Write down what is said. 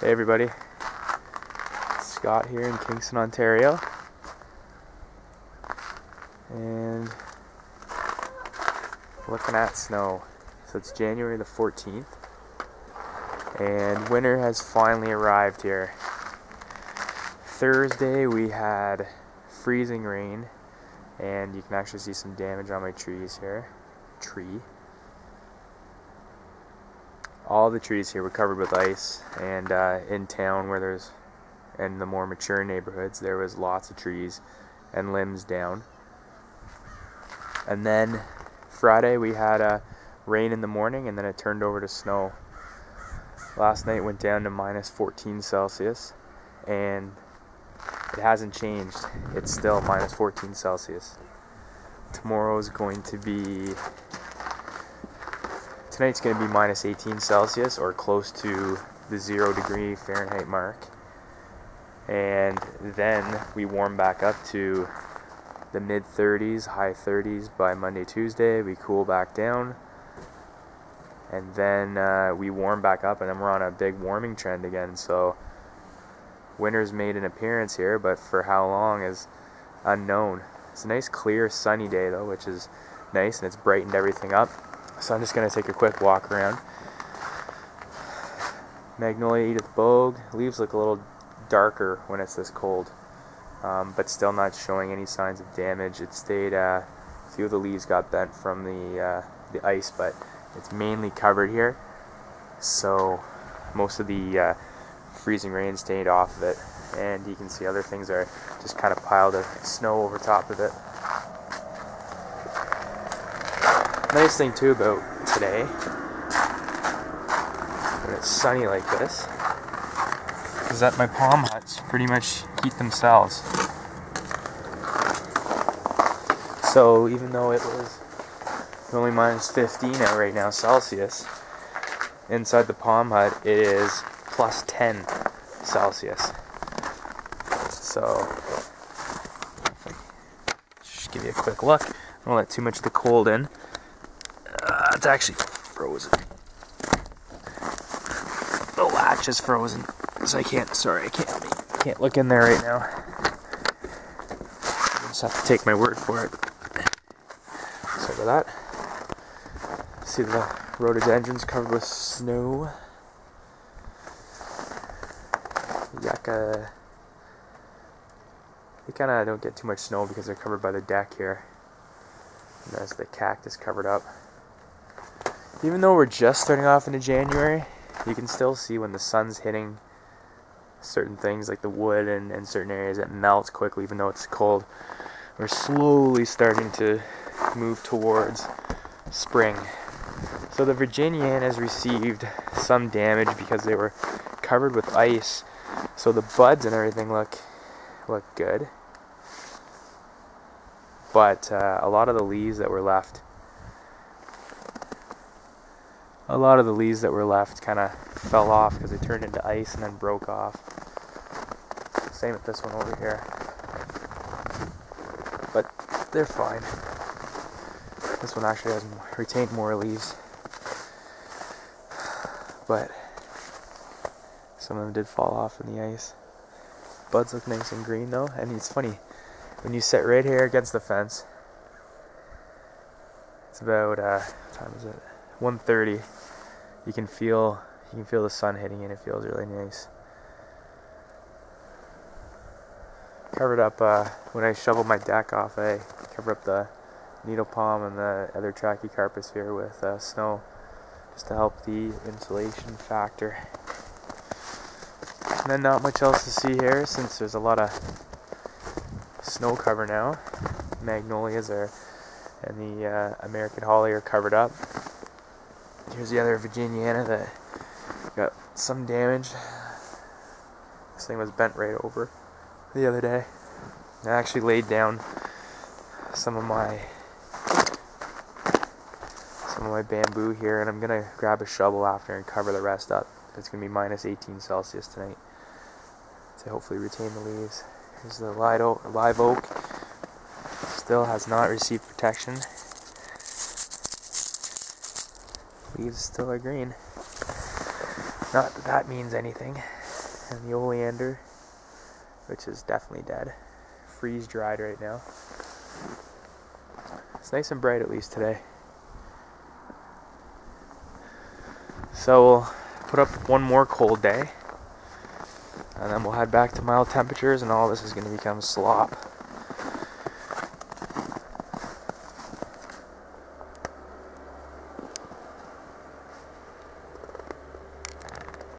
Hey everybody, Scott here in Kingston, Ontario, and looking at snow. So it's January the 14th, and winter has finally arrived here. Thursday we had freezing rain, and you can actually see some damage on my trees here. All the trees here were covered with ice, and in town in the more mature neighborhoods, there was lots of trees and limbs down. And then Friday we had rain in the morning, and then it turned over to snow. Last night went down to minus 14 Celsius, and it hasn't changed. It's still minus 14 Celsius. Tonight's going to be minus 18 Celsius, or close to the 0 degree Fahrenheit mark. And then we warm back up to the mid 30s, high 30s by Monday, Tuesday. We cool back down, and then we warm back up, and then we're on a big warming trend again. So winter's made an appearance here, but for how long is unknown. It's a nice clear sunny day though, which is nice, and it's brightened everything up. So I'm just going to take a quick walk around. Magnolia Edith Bogue. Leaves look a little darker when it's this cold, but still not showing any signs of damage. It stayed, a few of the leaves got bent from the ice, but it's mainly covered here. So most of the freezing rain stayed off of it, and you can see other things are just kind of piled of snow over top of it. Nice thing too about today, when it's sunny like this, is that my palm huts pretty much heat themselves. So even though it was only minus 15 out right now Celsius, inside the palm hut it is plus 10 Celsius. So just give you a quick look. I don't let too much of the cold in. It's actually frozen. The latch is frozen, so I can't look in there right now. I just have to take my word for it. Sorry about that. See the rhododendrons covered with snow. Yucca. They kind of don't get too much snow because they're covered by the deck here. And there's the cactus covered up. Even though we're just starting off into January, you can still see when the sun's hitting certain things like the wood and certain areas, it melts quickly even though it's cold. We're slowly starting to move towards spring. So the Virginianas received some damage because they were covered with ice. So the buds and everything look good. But a lot of the leaves that were left kind of fell off because they turned into ice and then broke off. Same with this one over here. But they're fine. This one actually has retained more leaves. But some of them did fall off in the ice. Buds look nice and green though, and it's funny. When you sit right here against the fence, it's about, what time is it? 1:30. You can feel the sun hitting and it feels really nice. Covered up, when I shoveled my deck off, I covered up the needle palm and the other trachycarpus here with snow, just to help the insulation factor. And then not much else to see here since there's a lot of snow cover now. Magnolias and the American holly are covered up. Here's the other Virginiana that got some damage. This thing was bent right over the other day. I actually laid down some of my bamboo here, and I'm gonna grab a shovel after and cover the rest up. It's gonna be minus 18 Celsius tonight to hopefully retain the leaves. Here's the live oak. Still has not received protection. Leaves still are green. Not that that means anything. and the oleander, which is definitely dead. Freeze dried right now. It's nice and bright at least today. So we'll put up one more cold day, and then we'll head back to mild temperatures, and all this is going to become slop.